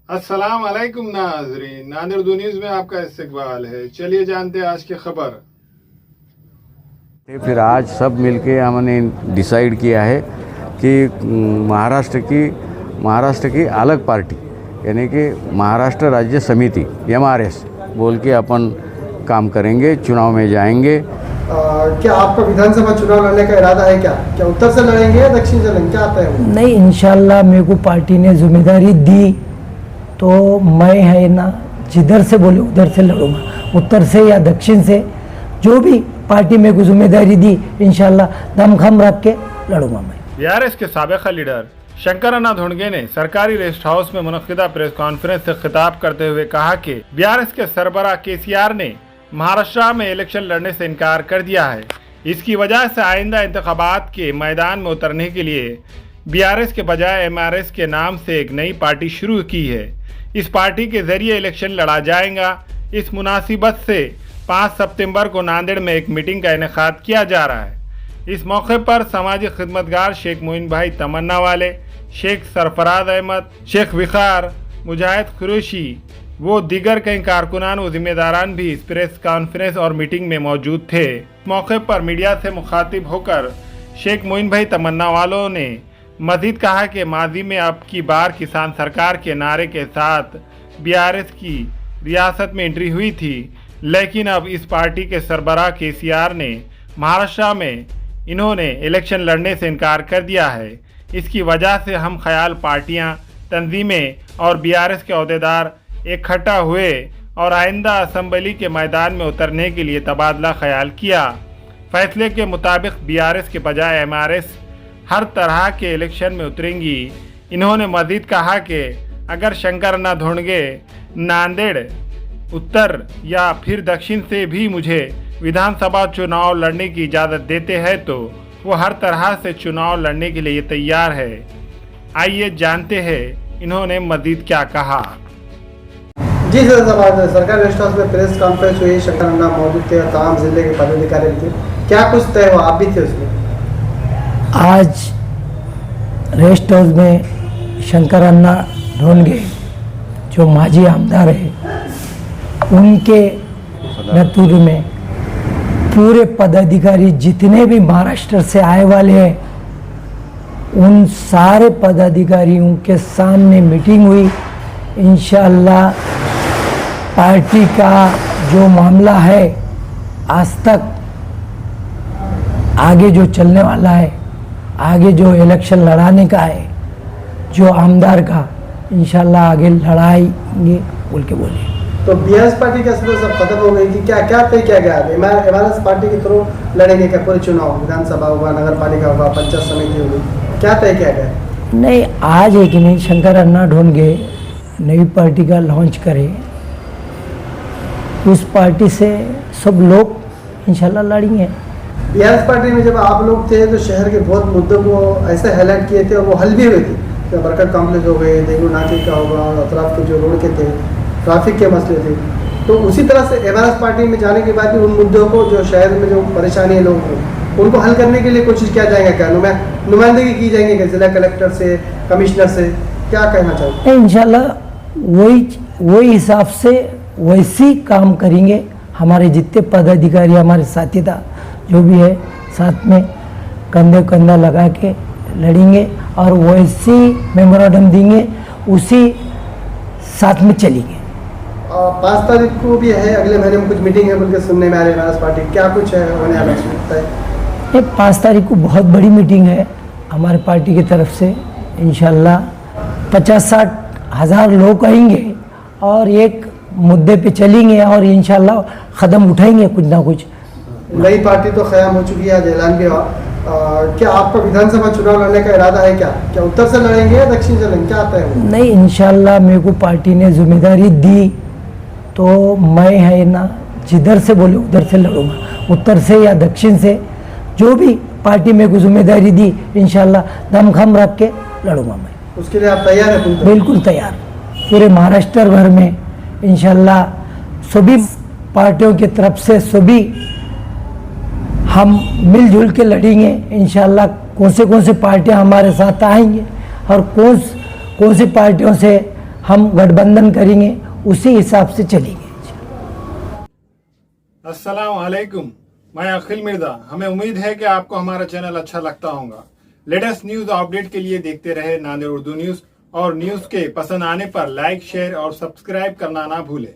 अस्सलाम वालेकुम नाज़रीन, नादिर दो न्यूज़ में आपका इस्तकबाल है। चलिए जानते हैं आज की खबर। फिर आज सब मिलके हमने डिसाइड किया है कि महाराष्ट्र की अलग पार्टी यानी कि महाराष्ट्र राज्य समिति MRS बोल के अपन काम करेंगे, चुनाव में जाएंगे। क्या आपका विधानसभा चुनाव लड़ने का इरादा है? क्या उत्तर से लड़ेंगे या दक्षिण से लड़ेंगे? क्या आता है वो? नहीं, इंशाल्लाह मेरे को पार्टी ने जिम्मेदारी दी तो मैं है ना जिधर से बोले उधर से लड़ूंगा, उत्तर से या दक्षिण से, जो भी पार्टी मेरे को जिम्मेदारी दी इंशाल्लाह दमखम रख के लड़ूंगा मैं। BRS के साबिक़ा लीडर शंकरअण्णा धोंडगे ने सरकारी रेस्ट हाउस में मुनक़िदा प्रेस कॉन्फ्रेंस से खिताब करते हुए कहा कि BRS के सरबराह KCR ने महाराष्ट्र में इलेक्शन लड़ने से इनकार कर दिया है। इसकी वजह से आइंदा इंतखाबात के मैदान में उतरने के लिए BRS के बजाय MRS के नाम से एक नई पार्टी शुरू की है। इस पार्टी के जरिए इलेक्शन लड़ा जाएगा। इस मुनासिबत से 5 सितंबर को नांदेड़ में एक मीटिंग का इनेकाद किया जा रहा है। इस मौके पर समाजी खिदमतगार शेख मोइन भाई तमन्ना वाले, शेख सरफराज अहमद, शेख विखार, मुजाहिद कुरैशी वो दीगर कई कारकुनान व जिम्मेदारान भी इस प्रेस कॉन्फ्रेंस और मीटिंग में मौजूद थे। इस मौके पर मीडिया से मुखातिब होकर शेख मोइन भाई तमन्ना वालों ने मजीद कहा कि माजी में अब की बार किसान सरकार के नारे के साथ BRS की रियासत में एंट्री हुई थी, लेकिन अब इस पार्टी के सरबराह KCR ने महाराष्ट्र में इन्होंने इलेक्शन लड़ने से इनकार कर दिया है। इसकी वजह से हम ख्याल पार्टियां, तंजीमें और BRS के अहदेदार इकट्ठा हुए और आइंदा असम्बली के मैदान में उतरने के लिए तबादला ख्याल किया। फैसले के मुताबिक BRS के बजाय MRS हर तरह के इलेक्शन में उतरेंगी। इन्होंने मजीद कहा कि अगर शंकरअण्णा धोंडगे नांदेड़ उत्तर या फिर दक्षिण से भी मुझे विधानसभा चुनाव लड़ने की इजाज़त देते हैं तो वो हर तरह से चुनाव लड़ने के लिए तैयार है। आइए जानते हैं इन्होंने मजीद क्या कहा। जी सर, सरकारी रेस्ट हाउस में प्रेस कॉन्फ्रेंस हुई, शंकरअण्णा मौजूद थे, तमाम जिले के पदाधिकारी थे, क्या कुछ तय हुआ? आप भी थे उसमें? आज रेस्ट हाउस में शंकरअण्णा धोंडगे जो माजी आमदार है, उनके नेतृत्व में पूरे पदाधिकारी जितने भी महाराष्ट्र से आए वाले हैं, उन सारे पदाधिकारियों के सामने मीटिंग हुई। इंशाअल्लाह पार्टी का जो मामला है आज तक आगे जो चलने वाला है, आगे जो इलेक्शन लड़ाने का है, जो आमदार का इंशाल्लाह आगे लड़ाएंगे बोल के बोले। तो BRS पार्टी का सब खत्म हो गई कि क्या तय किया गया? MRS पार्टी के थ्रू लड़ेंगे क्या पूरे चुनाव? विधानसभा होगा, नगर पालिका होगा, पंचायत समिति होगी, क्या तय किया गया? नहीं, आज एक नहीं, शंकरअण्णा धोंडगे नई पार्टी का लॉन्च करे, उस पार्टी से सब लोग इंशाल्लाह लड़ेंगे। BRS पार्टी में जब आप लोग थे तो शहर के बहुत मुद्दों को ऐसे हाईलाइट किए थे और वो हल भी हुए थे। तो बरकत कॉम्प्लेक्स हो गए, देगू नाके का होगा, अतराफ के जो रोड के थे, ट्रैफिक के मसले थे। तो उसी तरह से MRS पार्टी में जाने के बाद भी उन मुद्दों को, जो शहर में जो परेशानी है लोगों को, उनको हल करने के लिए कोशिश किया जाएगा क्या? नुमाइंदगी की जाएंगे क्या जिला कलेक्टर से, कमिश्नर से? क्या कहना चाहते हैं? इंशाल्लाह वही हिसाब से वैसी काम करेंगे। हमारे जितने पदाधिकारी, हमारे साथीदार जो भी है, साथ में कंधे कंधा लगा के लड़ेंगे और वैसी मेमोरेंडम देंगे, उसी साथ में चलेंगे। 5 तारीख को भी है, अगले महीने में कुछ मीटिंग है बोल के सुनने में आ रही है MRS पार्टी, क्या कुछ है होने वाला है? 5 तारीख को बहुत बड़ी मीटिंग है हमारे पार्टी की तरफ से। इंशाल्लाह 50-60 हज़ार लोग आएंगे और एक मुद्दे पे चलेंगे और इंशाल्लाह कदम उठाएंगे कुछ ना कुछ। नई पार्टी तो क़याम हो चुकी है, आज ऐलान भी हुआ। क्या आपका विधानसभा चुनाव लड़ने का इरादा है? क्या उत्तर से लड़ेंगे या दक्षिण से लड़ेंगे? क्या आता है वो? नहीं, इंशाल्लाह मेरे को पार्टी ने जिम्मेदारी दी तो मैं है ना जिधर से बोले उधर से लड़ूंगा, उत्तर से या दक्षिण से, जो भी पार्टी मेरे को जिम्मेदारी दी इंशाल्लाह दमखम रख के लड़ूंगा मैं। उसके लिए आप तैयार हैं? बिल्कुल तैयार। पूरे महाराष्ट्र भर में इंशाल्लाह सभी पार्टियों की तरफ से सभी हम मिलजुल के लड़ेंगे इंशाल्लाह। कौन से पार्टियां हमारे साथ आएंगे और कौन सी पार्टियों से हम गठबंधन करेंगे, उसी हिसाब से चलेंगे। अस्सलाम वालेकुम, मैं अखिल मिर्जा। हमें उम्मीद है कि आपको हमारा चैनल अच्छा लगता होगा। लेटेस्ट न्यूज अपडेट के लिए देखते रहे नांदेड़ उर्दू न्यूज, और न्यूज के पसंद आने पर लाइक, शेयर और सब्सक्राइब करना ना भूलें।